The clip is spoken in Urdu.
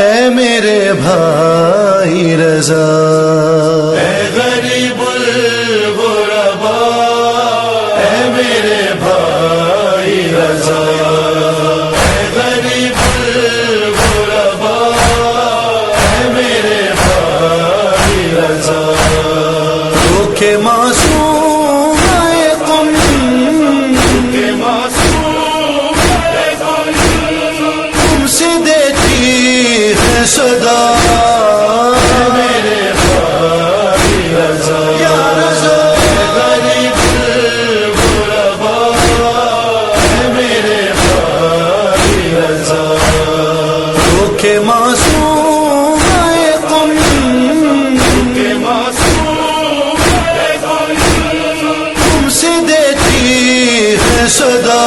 اے میرے بھائی رضا، اے غریب الغرباء، اے میرے بھائی رضا، اے غریب الغرباء، اے میرے بھائی رضا، تو کہ معصوم ہے تم، کہ معصوم ہے تم سے دیتی ہے صدا، میرے بھائی رضا، یا رضا، غریب الغرباء، اے میرے بھائی رضا، تو کہ معصوم ہے تم، کہ معصوم ہے تم سے دیتی ہے صدا،